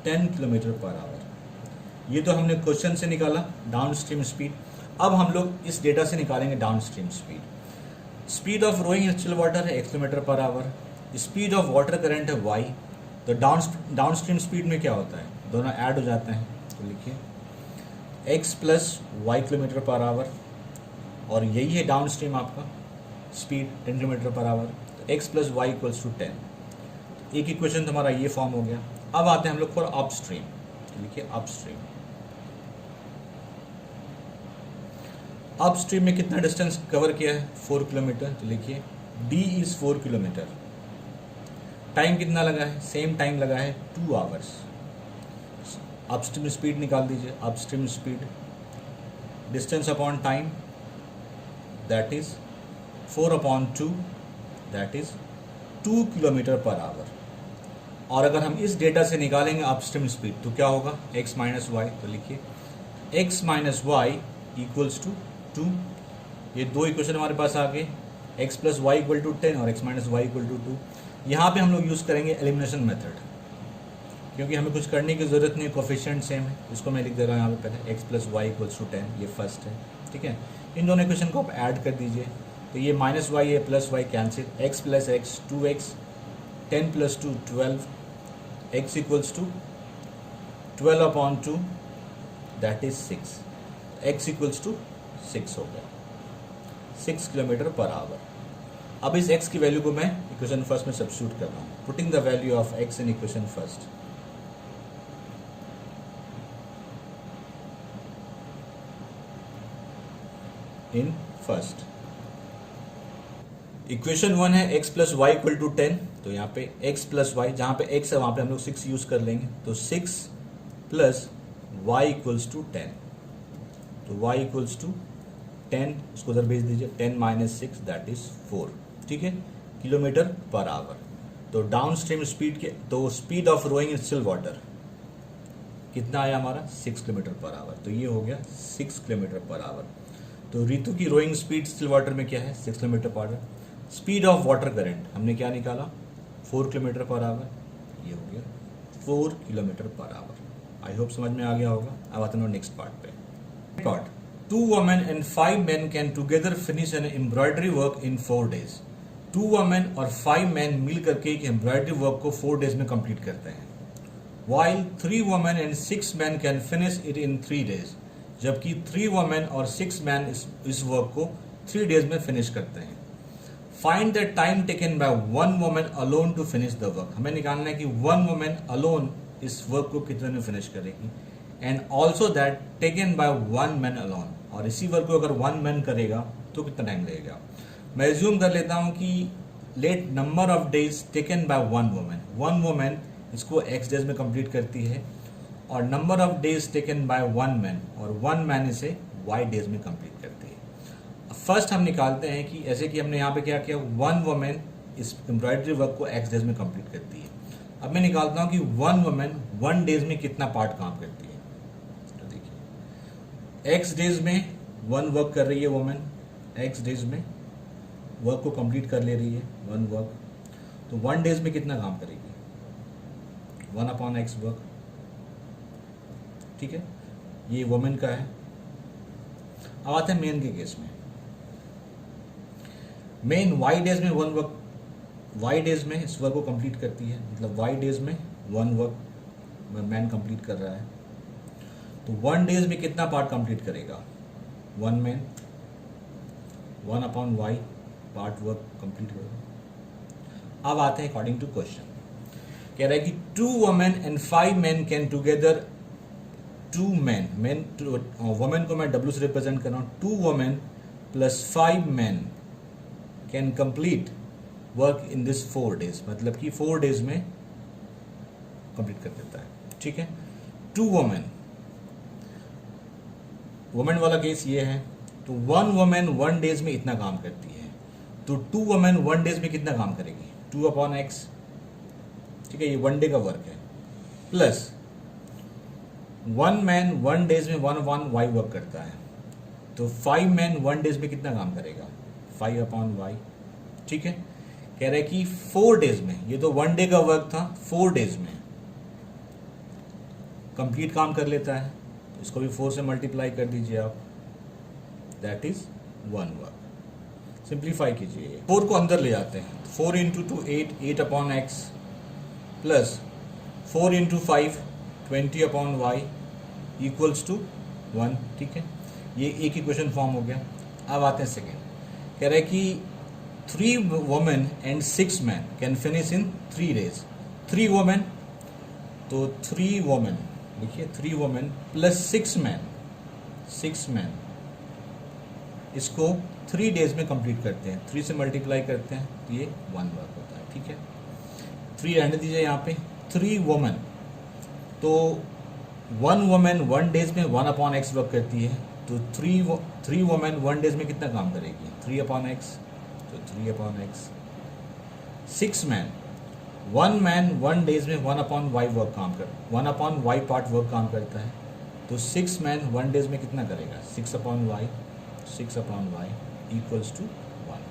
[SPEAKER 1] 10 kilometre per our. ये तो हमने क्वेश्चन से निकाला डाउन स्ट्रीम स्पीड। अब हम लोग इस डेटा से निकालेंगे downstream speed. Speed of rowing in still water है 1 kilometre per hour, speed of water current है y। तो डाउन स्ट्रीम स्पीड में क्या होता है, दोनों ऐड हो जाते हैं। तो लिखिए x plus y kilometre per hour, और यही है डाउन स्ट्रीम आपका स्पीड 10 किलोमीटर पर आवर। तो x plus y equals to 10। एक इक्वेशन तो हमारा ये फॉर्म हो गया। अब आते हैं हम लोग फॉर अप स्ट्रीम। तो लिखिए अप स्ट्रीम। अप स्ट्रीम में कितना डिस्टेंस कवर किया है, 4 किलोमीटर। तो लिखिए d इज 4 किलोमीटर। टाइम कितना लगा है, सेम टाइम लगा है 2 आवर्स। अपस्ट्रीम स्पीड निकाल दीजिए, upstream speed distance upon time that is 4 upon 2 that is 2 kilometre per hour. और अगर हम इस डेटा से निकालेंगे अपस्ट्रीम स्पीड तो क्या होगा, x माइनस वाई। तो लिखिए x minus y equals to 2। ये दो इक्वेशन हमारे पास आ गए, x plus y equal to 10 और x minus y equal to 2। यहाँ पे हम लोग यूज़ करेंगे एलिमिनेशन मेथड, क्योंकि हमें कुछ करने की ज़रूरत नहीं, कोफिशिएंट सेम है। इसको मैं लिख दे रहा हूँ यहाँ पे पहले, x plus y equals to 10, ये फर्स्ट है। ठीक है, इन दोनों इक्वेशन को आप ऐड कर दीजिए। तो ये माइनस वाई है plus y cancel, x plus x 2x, 10 plus 2 12, x equals to 12 upon 2 that is 6। x equals to 6 हो गया, 6 किलोमीटर पर आवर। अब इस x की वैल्यू को मैं इक्वेशन फर्स्ट में सब्स्टिट्यूट कर रहा हूँ, putting the value of x in equation first. In first equation 1 है x plus y equal to 10। तो यहाँ पे x प्लस वाई, जहाँ पे x है वहाँ पे हम लोग 6 यूज कर लेंगे। तो 6 प्लस वाई इक्वल्स टू 10। तो y इक्वल्स टू 10, इसको उधर भेज दीजिए, 10 माइनस 6 दैट इज 4। ठीक है, किलोमीटर पर आवर। तो डाउन स्ट्रीम स्पीड के, तो speed of rowing in still water कितना आया हमारा, 6 किलोमीटर पर आवर। तो ये हो गया 6 किलोमीटर पर आवर। तो रितु की रोइंग स्पीड स्टिल वाटर में क्या है, 6 kilometre per hour. Speed of water current हमने क्या निकाला, 4 किलोमीटर पर आवर। ये हो गया 4 kilometre per our. I hope समझ में आ गया होगा। अब आते हैं नेक्स्ट पार्ट पे। Part 2 women and 5 men can together finish an embroidery work in 4 days। 2 women और 5 men मिल करके एक एम्ब्रॉयडरी वर्क को 4 डेज में कंप्लीट करते हैं। While 3 women and 6 men can finish it in 3 days। जबकि 3 women और 6 men इस वर्क को 3 डेज में फिनिश करते हैं। Find the time taken by 1 woman alone to finish the work। हमें निकालना है कि 1 woman alone इस वर्क को कितने में फिनिश करेगी। And also that taken by 1 man alone, और इसी वर्क को अगर 1 मैन करेगा तो कितना टाइम लगेगा। मैं एज्यूम कर लेता हूँ कि let number of days taken by 1 women, 1 women इसको x डेज में कंप्लीट करती है, और number of days taken by 1 man, और 1 मैन इसे y डेज में कंप्लीट करती है। फर्स्ट हम निकालते हैं कि ऐसे कि हमने यहाँ पे क्या किया, 1 वुमेन इस एम्ब्रॉयडरी वर्क को x डेज में कंप्लीट करती है। अब मैं निकालता हूँ कि 1 वुमेन 1 डेज में कितना पार्ट काम करती है। x डेज में 1 वर्क कर रही है वुमेन, x डेज में वर्क को कंप्लीट कर ले रही है 1 वर्क, तो 1 डेज में कितना काम करेगी, 1 अपॉन x वर्क। ठीक है, ये वुमेन का है। अब आते हैं मेन के केस में। मेन y डेज में 1 वर्क, y डेज में इस वर्क को कंप्लीट करती है, मतलब y डेज में 1 वर्क मैन कंप्लीट कर रहा है। तो 1 डेज में कितना पार्ट कंप्लीट करेगा, 1 man, 1 upon y part work complete करो। अब आते हैं अकॉर्डिंग टू क्वेश्चन। कह रहा है कि 2 women and 5 men can together 2 men, women को मैं W से रिप्रेजेंट कर रहा हूँ, 2 women plus 5 men can complete work in this 4 days, मतलब कि 4 days में कंप्लीट कर देता है। ठीक है, 2 women, वुमेन वाला केस ये है, तो 1 woman 1 days में इतना काम करती है, तो 2 women 1 days में कितना काम करेगी, 2/x। ठीक है, ये 1 day का वर्क है, प्लस 1 man 1 days में 1/y वर्क करता है, तो 5 men 1 days में कितना काम करेगा, 5/y। ठीक है, कह रहे कि 4 days में, ये तो 1 day का वर्क था, 4 days में कंप्लीट काम कर लेता है, तो इसको भी 4 से मल्टीप्लाई कर दीजिए आप, दैट इज 1 वर्क। सिंप्लीफाई कीजिए, 4 को अंदर ले जाते हैं, 4 इंटू 2 8, 8/x प्लस 4 इंटू 5 20/y इक्वल्स टू 1। ठीक है, ये एक इक्वेशन फॉर्म हो गया। अब आते हैं सेकेंड, कह रहे हैं कि 3 women and 6 men can finish in 3 days। 3 women, तो 3 women देखिए, 3 women प्लस 6 men इसको 3 days में कंप्लीट करते हैं, 3 से मल्टीप्लाई करते हैं तो ये 1 वर्क होता है। ठीक है, 3 रहने दीजिए यहाँ पे। 3 women, तो 1 woman 1 days में 1/x वर्क करती है, तो 3 women 1 days में कितना काम करेगी, 3/x, तो 3/x। 6 men, 1 man 1 days में 1/y वर्क काम कर 1/y पार्ट वर्क काम करता है, तो 6 man 1 days में कितना करेगा, 6/y इक्वल्स टू 1।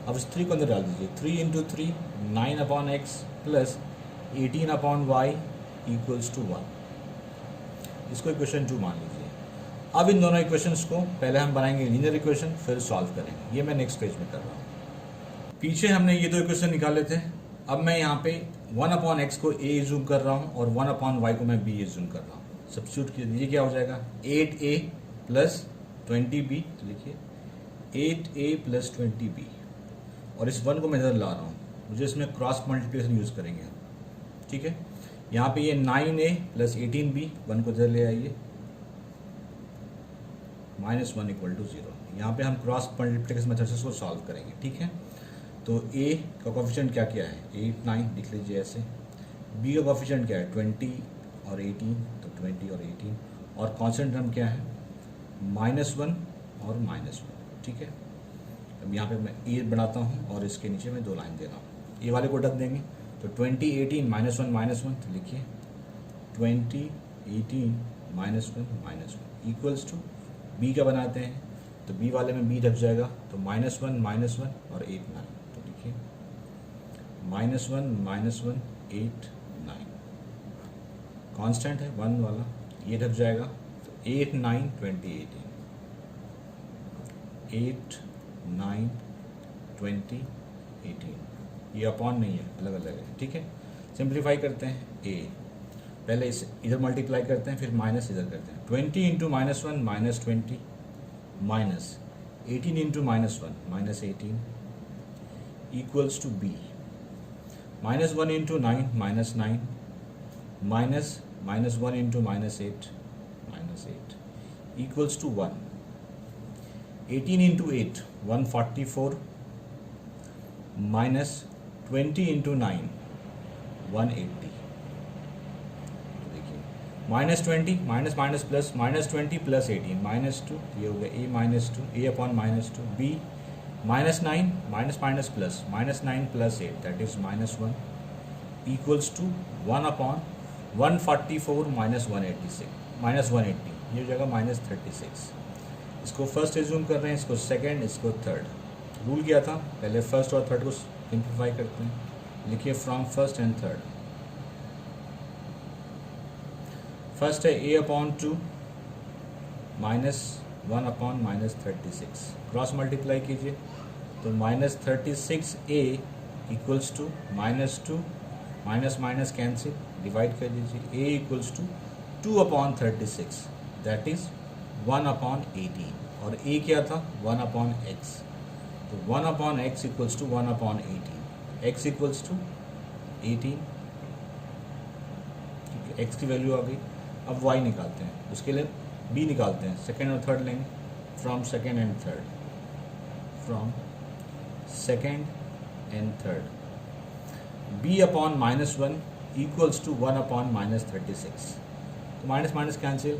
[SPEAKER 1] अब इस 3 को अंदर डाल दीजिए, 3 into 3 9/x plus 18/y equals to 1। इसको इक्वेशन 2 मान लीजिए। अब इन दोनों इक्वेशंस को पहले हम बनाएंगे लीनियर इक्वेशन, फिर सॉल्व करेंगे। ये मैं नेक्स्ट पेज में कर रहा हूँ। पीछे हमने ये 2 इक्वेशन निकाले थे, अब मैं यहाँ पे 1/x को a जूम कर रहा हूँ और 1/y को मैं b जूम कर रहा हूँ। सब्स्टिट्यूट कीजिए, ये क्या हो जाएगा, 8a प्लस 20b, तो लिखिए 8a प्लस 20b, और इस 1 को मैं इधर ला रहा हूँ, मुझे इसमें क्रॉस मल्टीप्लिकेशन यूज़ करेंगे। ठीक है, यहाँ पे ये 9a प्लस 18b, 1 को इधर ले आइए, -1 इक्वल टू 0। यहाँ पे हम क्रॉस मल्टीप्लिकेशन मेथड से इसको सॉल्व करेंगे। ठीक है, तो a का कोफिशिएंट क्या क्या है, 8 9 लिख लीजिए ऐसे। b का कोफिशिएंट क्या है, 20 और 18, तो 20 और 18, और कांस्टेंट टर्म क्या है, -1 और -1। ठीक है, अब यहाँ पे मैं a बनाता हूँ और इसके नीचे मैं 2 लाइन दे रहा हूँ, ए वाले को ढक देंगे, तो 20 18 -1 तो लिखिए 20 18 -1 इक्वल्स टू b का बनाते हैं, तो b वाले में b ढक जाएगा, तो -1 और 8 9, तो लिखिए -1 8 9, कांस्टेंट है 1 वाला, ये ढक जाएगा, तो 8 9 20 18, 8 9 20 18, ये अपॉन नहीं है, अलग अलग है। ठीक है, सिंप्लीफाई करते हैं, a पहले इस इधर मल्टीप्लाई करते हैं, फिर माइनस इधर करते हैं, 20 into -1 -20 minus 18 into -1 -18 equals to b, -1 into 9 -9 minus -1 into -8 equals to 1, 18 into 8 144 minus 20 into 9 180। -20 minus minus plus -20 plus 18 -2, ये हो गया a -2 a upon -2, b -9 minus minus plus -9 plus 8 that is -1 equals to 1 upon 144 -180, ये हो जाएगा -36। इसको फर्स्ट एज्यूम कर रहे हैं, इसको सेकेंड, इसको थर्ड। रूल किया था, पहले फर्स्ट और थर्ड को सिंप्लीफाई करते हैं, लिखिए from first and third. First है a upon 2 -1 upon -36, cross multiply कीजिए, तो -36a equals to -2 minus minus cancel, divide कर दीजिए, a equals to 2 upon 36 that is 1 upon 18, और a क्या था 1 अपॉन x, तो 1 upon x equals to 1 upon 18, x equals to 18, ठीक है, एक्स की वैल्यू आ गई। अब वाई निकालते हैं, उसके लिए बी निकालते हैं, सेकेंड और थर्ड लेंगे, from second and third, from second and third. B upon -1 equals to 1 upon -36, तो माइनस माइनस कैंसिल,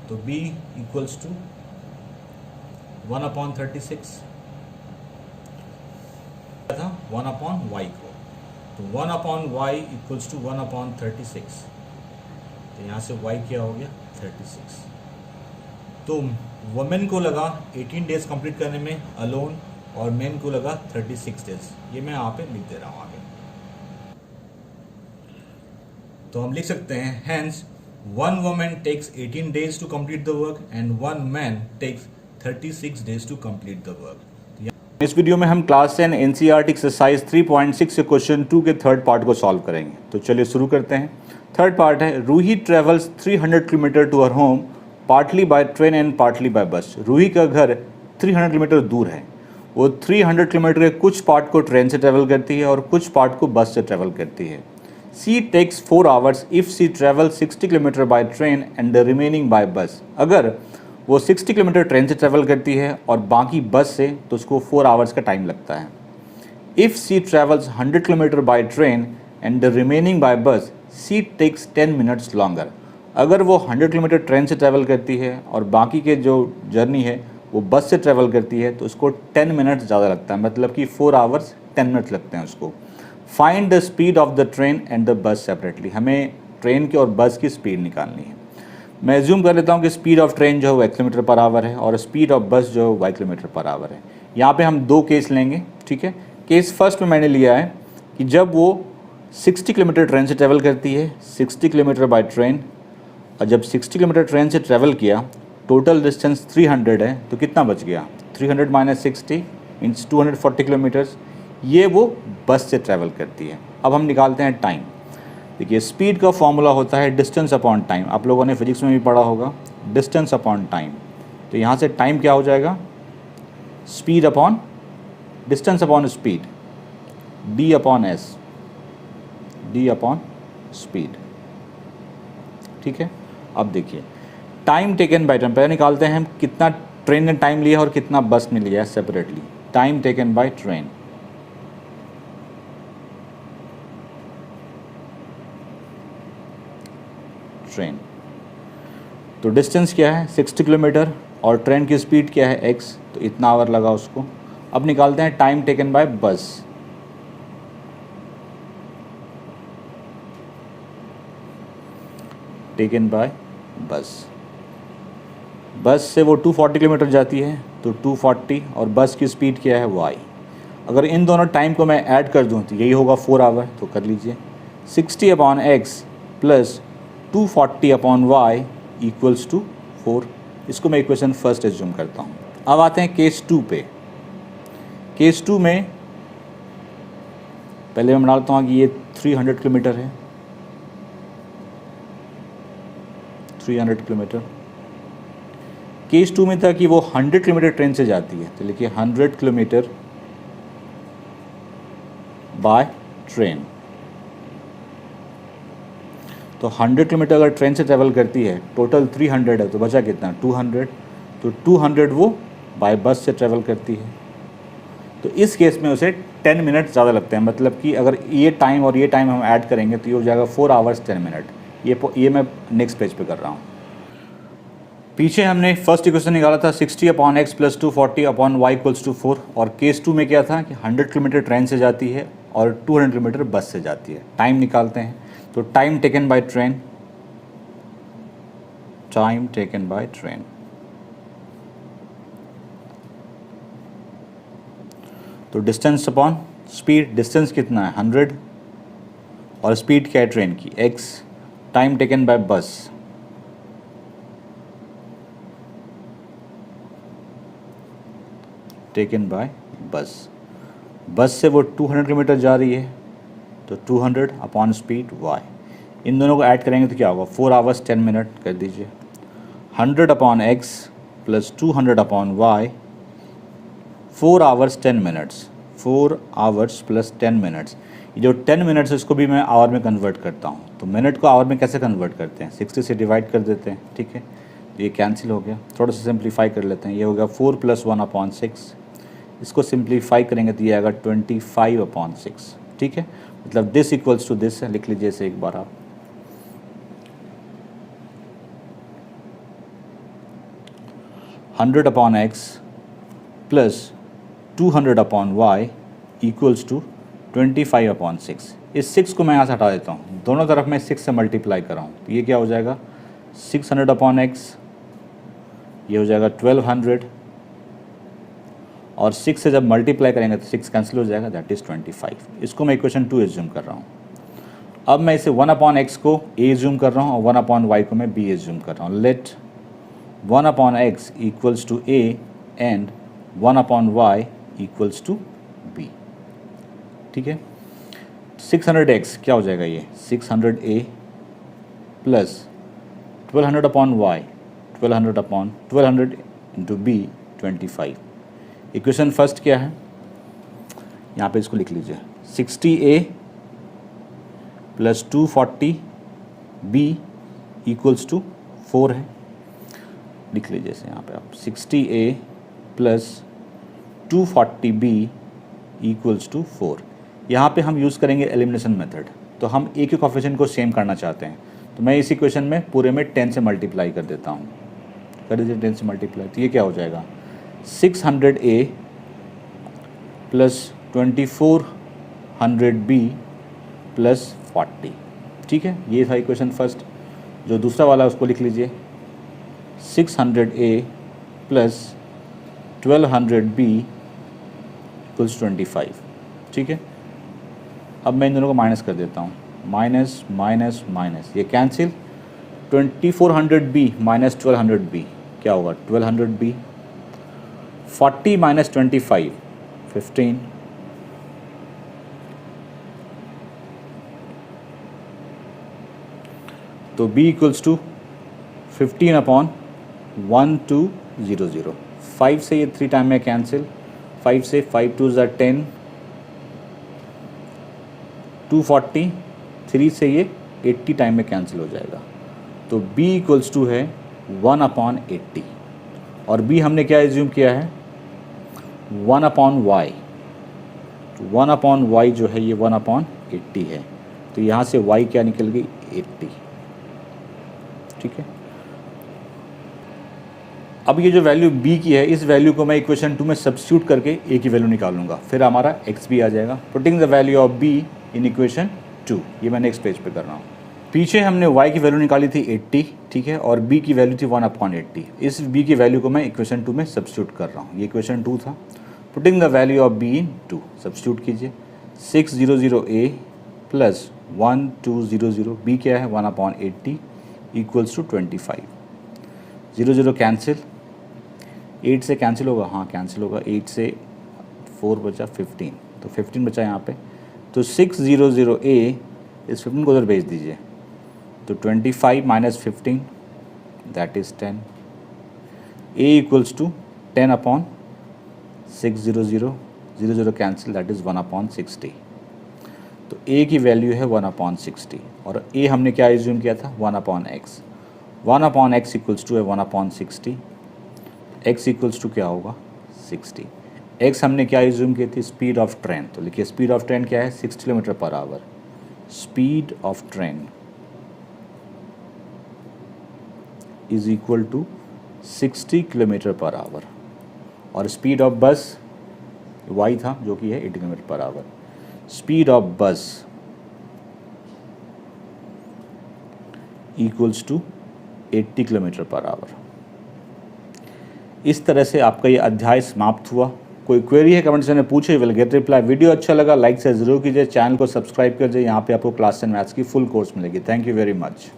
[SPEAKER 1] तो b इक्वल्स टू 1 अपॉन 36 था 1 अपॉन वाई को, तो 1 upon y equals to 1 upon 36, तो यहाँ से y क्या हो गया 36। तो वुमेन को लगा 18 डेज कंप्लीट करने में अलोन, और मेन को लगा 36 डेज। ये मैं यहाँ पे लिख दे रहा हूँ आगे। तो हम लिख सकते हैं hence one woman takes 18 days to complete the work and one man takes 36 days to complete the work। इस वीडियो में हम क्लास 10 एनसीईआरटी एक्सरसाइज 3.6 से क्वेश्चन 2 के थर्ड पार्ट को सॉल्व करेंगे। तो चलिए शुरू करते हैं। थर्ड पार्ट है, Ruhi travels 300 kilometre to her home partly by train and partly by bus. Ruhi का घर 300 किलोमीटर दूर है, वो 300 किलोमीटर के कुछ पार्ट को ट्रेन से ट्रेवल करती है और कुछ पार्ट को बस से ट्रेवल करती है। She takes 4 hours if she travels 60 km by train and the remaining by bus। अगर वो 60 किलोमीटर ट्रेन से ट्रैवल करती है और बाकी बस से, तो उसको 4 आवर्स का टाइम लगता है। If she travels 100 km by train and the remaining by bus, she takes 10 minutes longer। अगर वो 100 किलोमीटर ट्रेन से ट्रैवल करती है और बाकी के जो जर्नी है वो बस से ट्रैवल करती है, तो उसको 10 मिनट्स ज़्यादा लगता है, मतलब कि 4 आवर्स 10 मिनट्स लगते हैं उसको। Find the speed of the train and the bus separately. हमें ट्रेन की और बस की स्पीड निकालनी है। मैं एज्यूम कर लेता हूँ कि स्पीड ऑफ ट्रेन जो है वो x किलोमीटर पर आवर है और स्पीड ऑफ बस जो है y किलोमीटर पर आवर है। यहाँ पे हम 2 केस लेंगे, ठीक है। केस फर्स्ट में मैंने लिया है कि जब वो 60 किलोमीटर ट्रेन से ट्रैवल करती है, 60 किलोमीटर बाय ट्रेन, और जब 60 किलोमीटर ट्रेन से ट्रैवल किया, टोटल डिस्टेंस 300 है, तो कितना बच गया 300 - 60 मीन्स 240 किलोमीटर्स। ये वो बस से ट्रैवल करती है। अब हम निकालते हैं टाइम। देखिए स्पीड का फॉर्मूला होता है डिस्टेंस अपॉन टाइम, आप लोगों ने फिजिक्स में भी पढ़ा होगा, डिस्टेंस अपॉन टाइम। तो यहाँ से टाइम क्या हो जाएगा, speed upon distance upon speed, d upon s, d upon speed, ठीक है। अब देखिए टाइम टेकन बाय ट्रेन, पहले निकालते हैं हम कितना ट्रेन ने टाइम लिया और कितना बस ने लिया है separately. Time taken by train, train, तो डिस्टेंस क्या है 60 किलोमीटर और ट्रेन की स्पीड क्या है x, तो इतना आवर लगा उसको। अब निकालते हैं टाइम टेकन बाय बस। टेकन बाय बस, बस से वो 240 किलोमीटर जाती है, तो 240, और बस की स्पीड क्या है y। अगर इन दोनों टाइम को मैं ऐड कर दूं तो यही होगा 4 आवर, तो कर लीजिए 60 upon x plus 240 upon y equals to 4। इसको मैं इक्वेशन फर्स्ट एज्यूम करता हूँ। अब आते हैं केस 2 पे। केस 2 में पहले मैं डालता हूँ कि ये 300 किलोमीटर है, 300 किलोमीटर। केस 2 में था कि वो 100 किलोमीटर ट्रेन से जाती है, तो लिखिए 100 किलोमीटर बाय ट्रेन। तो 100 किलोमीटर अगर ट्रेन से ट्रैवल करती है, टोटल 300 है, तो बचा कितना 200, तो 200 वो बाय बस से ट्रैवल करती है। तो इस केस में उसे 10 मिनट ज़्यादा लगते हैं, मतलब कि अगर ये टाइम और ये टाइम हम ऐड करेंगे तो ये हो जाएगा 4 आवर्स 10 मिनट। ये मैं नेक्स्ट पेज पे कर रहा हूँ। पीछे हमने फर्स्ट इक्वेशन निकाला था 60 upon x plus 240 upon y equals to 4, और केस 2 में क्या था कि 100 किलोमीटर ट्रेन से जाती है और 200 किलोमीटर बस से जाती है। टाइम निकालते हैं, तो time taken by train, time taken by train, तो डिस्टेंस अपॉन स्पीड, डिस्टेंस कितना है 100 और स्पीड क्या है ट्रेन की x, टाइम टेकन बाय बस, टेकन बाय बस। बस से वो 200 किलोमीटर जा रही है, तो 200 अपॉन स्पीड y। इन दोनों को ऐड करेंगे तो क्या होगा 4 आवर्स 10 मिनट कर दीजिए। 100 upon x plus 200 upon y, 4 hours 10 minutes, 4 hours plus 10 minutes, ये जो 10 मिनट्स है इसको भी मैं आवर में कन्वर्ट करता हूँ। तो मिनट को आवर में कैसे कन्वर्ट करते हैं, 60 से डिवाइड कर देते हैं, ठीक है, ये कैंसिल हो गया। थोड़ा सा सिंप्लीफाई कर लेते हैं, ये हो गया 4 + 1/6, इसको सिंप्लीफाई करेंगे तो ये आएगा 25/6, ठीक है। मतलब दिस इक्वल्स टू दिस है, लिख लीजिए इसे एक बार आप, 100/x plus 200/y equals to 25/6। इस 6 को मैं यहाँ से हटा देता हूँ, दोनों तरफ मैं 6 से मल्टीप्लाई कर रहा हूँ, तो ये क्या हो जाएगा 600/x, ये हो जाएगा 1200, और 6 से जब मल्टीप्लाई करेंगे तो 6 कैंसिल हो जाएगा, दैट इज़ 25। इसको मैं इक्वेशन 2 एज्यूम कर रहा हूँ। अब मैं इसे 1/x को a एज्यूम कर रहा हूँ और 1/y को मैं b एज्यूम कर रहा हूँ। Let 1/x equals to a and 1/y equals to b, ठीक है। 600x क्या हो जाएगा, ये 600a plus 1200/y, 1200 into b 25। Equation first क्या है, यहाँ पे इसको लिख लीजिए, 60a plus 240b equals to 4 है। लिख लीजिए इसे यहाँ पे आप, 60a plus 240b equals to 4। यहाँ पे हम यूज़ करेंगे एलिमिनेशन मेथड, तो हम a के कोफिशिएंट को सेम करना चाहते हैं, तो मैं इस इक्वेशन में पूरे में 10 से मल्टीप्लाई कर देता हूँ, कर दीजिए 10 से मल्टीप्लाई, तो ये क्या हो जाएगा 600a प्लस 2400b प्लस 40, ठीक है। ये था इक्वेशन फर्स्ट। जो दूसरा वाला उसको लिख लीजिए, 600a प्लस 1200b इक्वल्स 25, ठीक है। अब मैं इन दोनों को माइनस कर देता हूँ, माइनस माइनस माइनस, ये कैंसिल, 2400b माइनस 1200b क्या होगा 1200b, 40 माइनस 25 15, तो b इक्वल्स टू 15/1200। 5 से ये 3 टाइम में कैंसिल, 5 से 5 2 ज़ा 10, 240, 3 से ये 80 टाइम में कैंसिल हो जाएगा, तो b इक्वल्स टू है 1/80, और b हमने क्या एज्यूम किया है 1/y, तो 1/y जो है ये 1/80 है, तो यहाँ से y क्या निकल गई 80, ठीक है। अब ये जो वैल्यू b की है, इस वैल्यू को मैं इक्वेशन 2 में सब्स्टिट्यूट करके a की वैल्यू निकालूंगा, फिर हमारा x भी आ जाएगा। Putting the value of b in equation 2, ये मैं नेक्स्ट पेज पे कर रहा हूँ। पीछे हमने y की वैल्यू निकाली थी 80, ठीक है, और b की वैल्यू थी 1/80। इस b की वैल्यू को मैं इक्वेशन 2 में सब्स्टिट्यूट कर रहा हूँ, ये इक्वेशन 2 था। Putting the value of b in 2, substitute कीजिए, 600a प्लस 1200, b क्या है 1/80 इक्वल्स टू 25, 0 कैंसिल, 8 से कैंसिल होगा, हाँ कैंसिल होगा, 8 से 4 बचा 15, तो 15 बचा यहाँ पे, तो 600a इस 15 को उधर भेज दीजिए, तो 25 minus 15 that is 10, a equals to 10/600, 0 cancel, that is 1/60, तो a की वैल्यू है 1/60, और a हमने क्या एज्यूम किया था 1/x, 1/x इक्वल्स टू है 1/60, x इक्वल्स टू क्या होगा 60, x हमने क्या एज्यूम की थी स्पीड ऑफ ट्रेन, तो लिखिए स्पीड ऑफ ट्रेन क्या है 6 km/h, speed of train is equal to 60 km/h, और स्पीड ऑफ बस y था जो कि है 80 km/h, स्पीड ऑफ बस इक्वल्स टू 80 km/h। इस तरह से आपका ये अध्याय समाप्त हुआ। कोई क्वेरी है कमेंट सेक्शन में पूछे, विल गेट रिप्लाई। वीडियो अच्छा लगा लाइक से ज़रूर कीजिए, चैनल को सब्सक्राइब कीजिए, यहाँ पे आपको क्लास 10 मैथ्स की फुल कोर्स मिलेगी। Thank you very much.